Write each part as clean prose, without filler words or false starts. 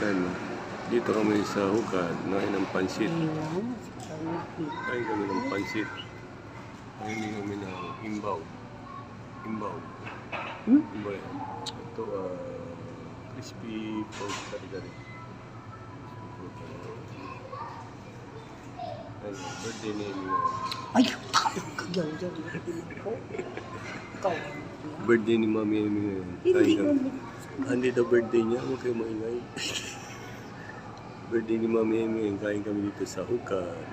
Ano, dito kami sa hukad, nain ng pansit. Kain kami ng pansit. Kain kami ng imbaw. Imbaw. Imbaw yan. Ito, crispy pork kari-kari. Ano, birthday ni Amy. Ay, kagyaw-yaw. Birthday ni Mami Amy ngayon. Hindi Kain kami. Hindi daw birthday niya, huwag kayo maingay. Birthday ni Mami Amy ngayon, kain kami dito sa hukad.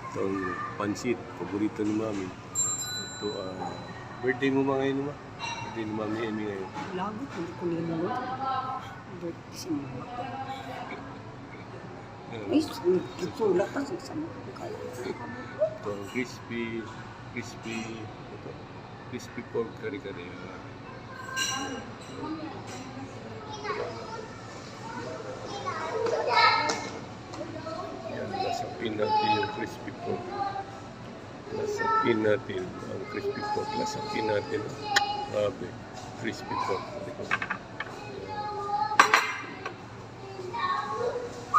Ito ang pansit, paborito ni Mami. Ito, birthday mo ba ngayon, ma? Birthday ni Mami Amy ngayon. Lagot, hindi ko nilunod. Birthday si mama. Ay, sulat pa sa sama. Ito ang crispy pork kari-kari. Yan, lasapin natin yung crispy pork. Lasapin natin ang crispy pork. Lasapin natin ang crispy pork.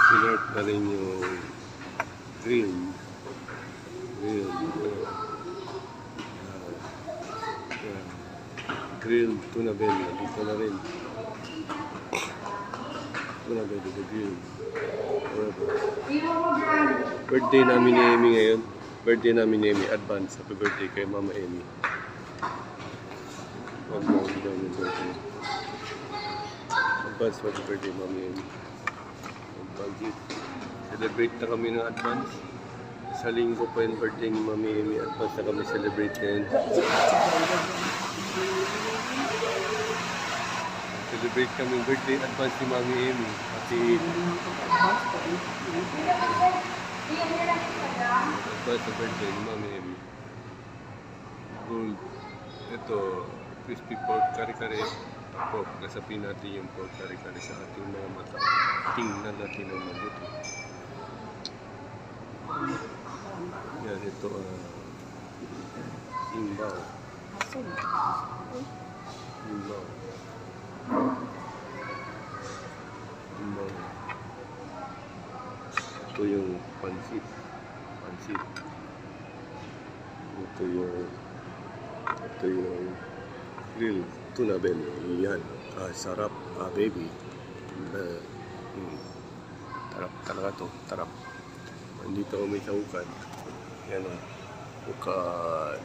Sinart na rin yung grilled tuna belly. Dito na rin. Tuna belly, the grilled. Birthday namin ni Amy ngayon. Birthday namin ni Amy. Advance. Happy birthday kay Mama Amy. Advance happy birthday, Mama Amy. Advance. Celebrate na kami ng advance. Sa linggo pa yung birthday ni Mami Amy. Advance na kami celebrate ngayon. Celebrate kami birthday advance ni Mami Amy. Kasi advance sa birthday ni Mami Amy. Gold. Ito, crispy pork kari-kari. Pork. Nasapin natin yung pork kari-kari sa ating mga mata. Tingnan natin ang mabuti. Yan, ito imbaw. Imbaw. Imbaw. Ito yung pansit. Ito yung grilled tuna belly. Yan. Sarap, baby. Tarap talaga to. Tarap. Nandito kami sa hukad. Yan o. Hukad.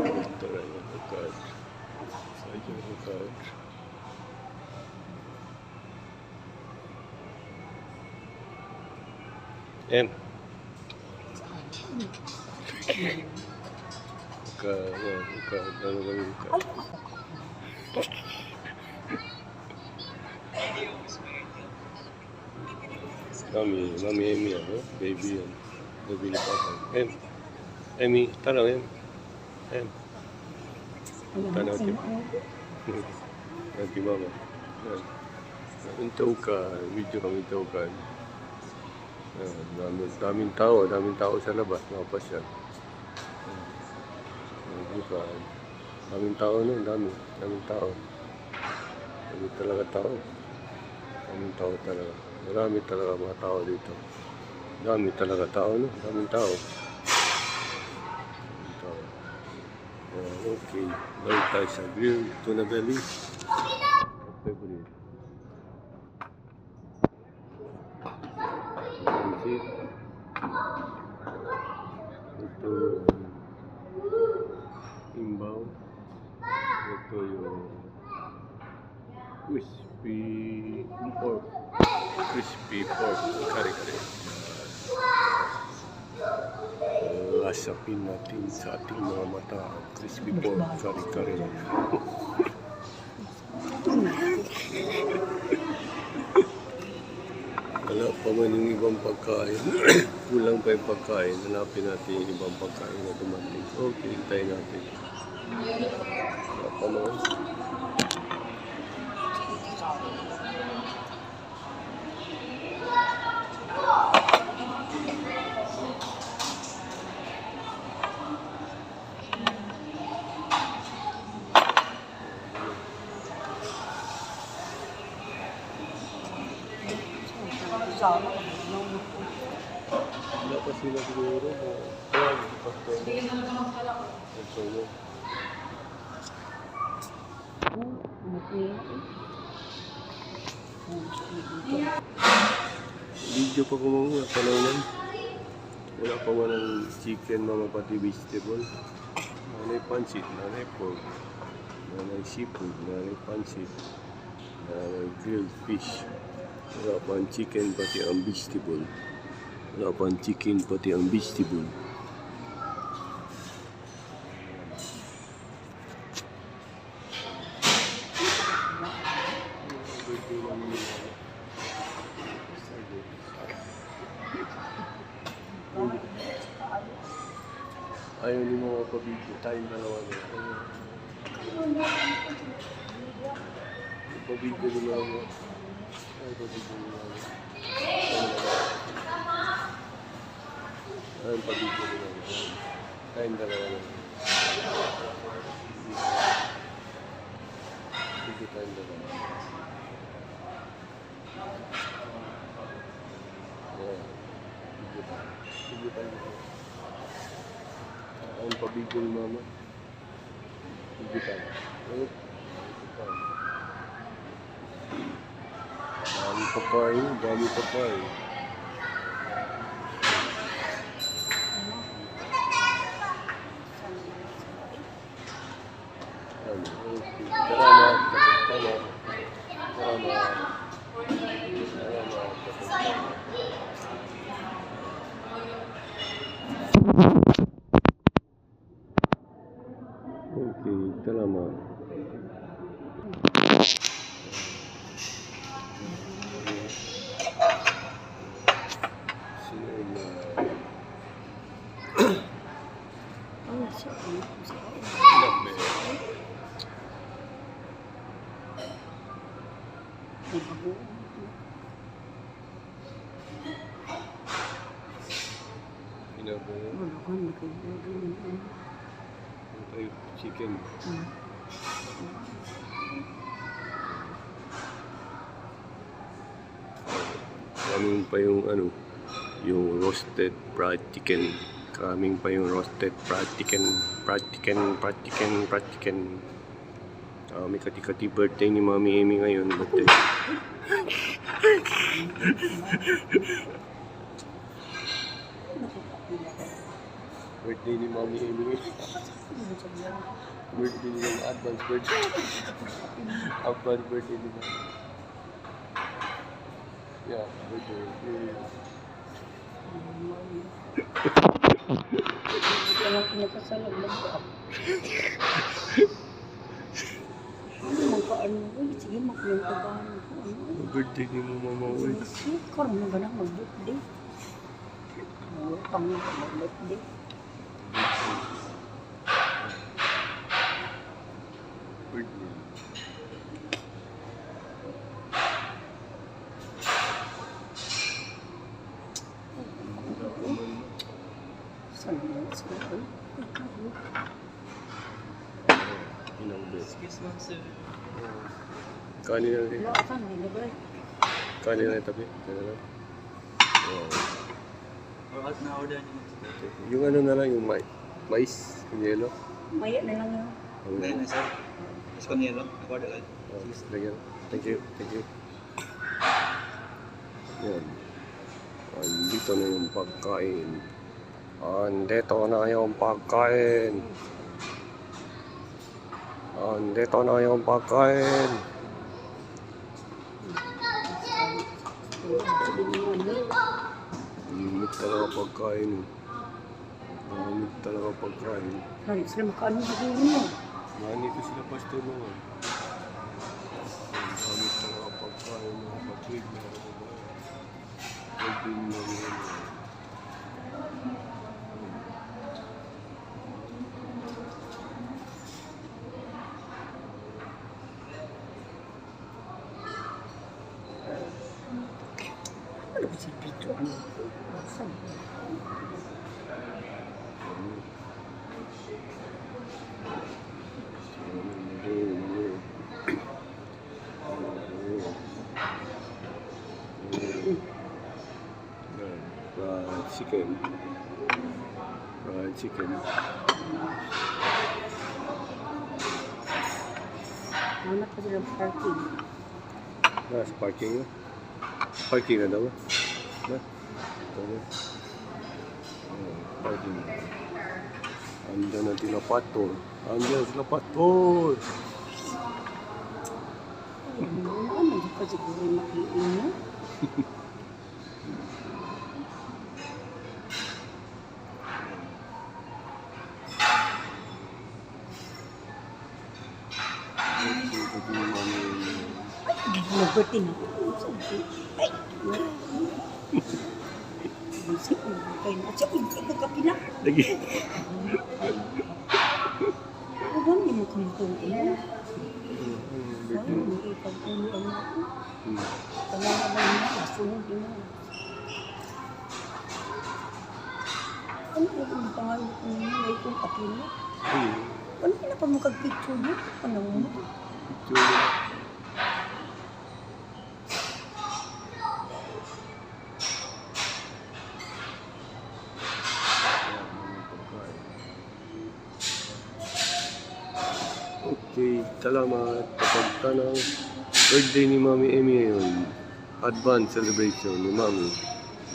Ito na yung hukad. Sa yung hukad. Hukad. Yan. Hukad. Ano ba yung hukad? Mami Amy, baby yan. Baby ni Papa. Amy, tanaw yan. Tanaw natin. Nanti Mama. Intaw ka, video kami intaw ka. Daming tao sa labas, makapasyal. Daming tao nun, daming tao. Dami talaga tao. Daming tao talaga. Marami talaga mga tao dito. Dami talaga tao, no? Daming tao. Okay. Balik tayo sa grill. Tuna belly. Favorite. Pansit. Ito imbaw. Ito yung crispy pork kari-kari. Lasapin natin sa ating mga mata crispy pork kari-kari. Wala pa man yung ibang pagkain. Kulang pa yung pagkain. Hanapin natin yung ibang pagkain na dumating. Okay, hintayin natin. Wala pa man. Sama. Wala pa sila siguro. Kaya yung pastor. Hindi naman ka magkala ko. Pastor mo. Video pa kumuha, panawanan. Wala pa man ng chicken, mama, pati vegetable. Nanay pansit, nanay pork, nanay seafood, nanay pansit, nanay grilled fish. Wala pa ang chicken, pati ang vegetable. Wala pa ang chicken, pati ang vegetable. Ayaw ni mga pabidyo, tayong dalawa na. Pabidyo ni mga. Ay, pabidyo ni mga. Ayun, pabidyo ni mga. Tayong dalawa na. Sige, tayong dalawa. Sige, tayong dalawa. Ang pabigil mama. Hindi pa. Dami pa kayo, dami pa kayo. Salamat. Okay, salamat. Chicken. Karaming pa yung yung roasted fried chicken. Karaming pa yung roasted fried chicken. May kati-kati birthday ni Mami Amy ngayon. Birthday. Birthday ni Mami Amy ngayon. Birthday ni Mami, advance birthday. Advance birthday ni Mami. Yeah, birthday. Kaya pinakasalag lang ko. Ano lang ka ano? Sige, makulong ko. Birthday ni mo, Mama Wes. Karoon na ba na mag-birthday? Pang mag-birthday. Birthday. Inang bes. Kanin na rin. Kanin na rin tapi. Yung ano na lang, yung mais, yung yelo. Maya na lang yun. Dahil na sir. Mas con yelo. Ako ada lagi. Lagyan. Thank you. Yan. Andito na yung pagkain. Andito na yung pagkain. Andito na yung pagkain. Limit talaga pagkain. Limit talaga pagkain. Hari, sila makaano sa dulo mo. Nandito sila pastor mo. Limit talaga pagkain. Kapatid na ako. Kapatid na ako. Ano ba sa dito? Ano? Saan? chicken. Fried chicken. Hanap pa silang parking. Nasa parking na. Parking na daw. Na? Ito na. Parking na. Andiyan na tinapatol. Andiyan sila patol. Ano pa siguro makiin mo? Ito yung mami. Nagutin ako. Ay! Isip mo, kayo na. Siya, nagkapila. Lagi. Ano ba mo kumutong ina? Ay, may ipagpunuan ako. Talaga ba yun? Nasunod yun. Ano yung pangalit mo yun? May kong kapila? Ano na pa mo kag-picture mo? Ano mo? Okay, salamat. Kapagtanang birthday ni Mami Emmy ngayon. Advance celebration ni Mami.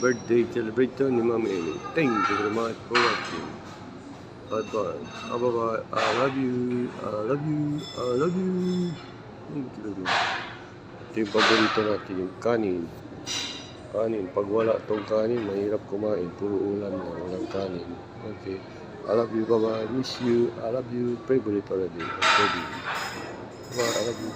Birthday celebration ni Mami Emmy. Thank you very much for watching. Advance. Bye-bye. I love you. I love you. I love you. Thank you very much. Ito yung paborito natin, yung kanin. Kanin. Pag wala tong kanin, mahirap kumain. Puro ulam na, walang kanin. Okay. I love you, bye-bye. Miss you. I love you. Favorite already. Bye. I love you.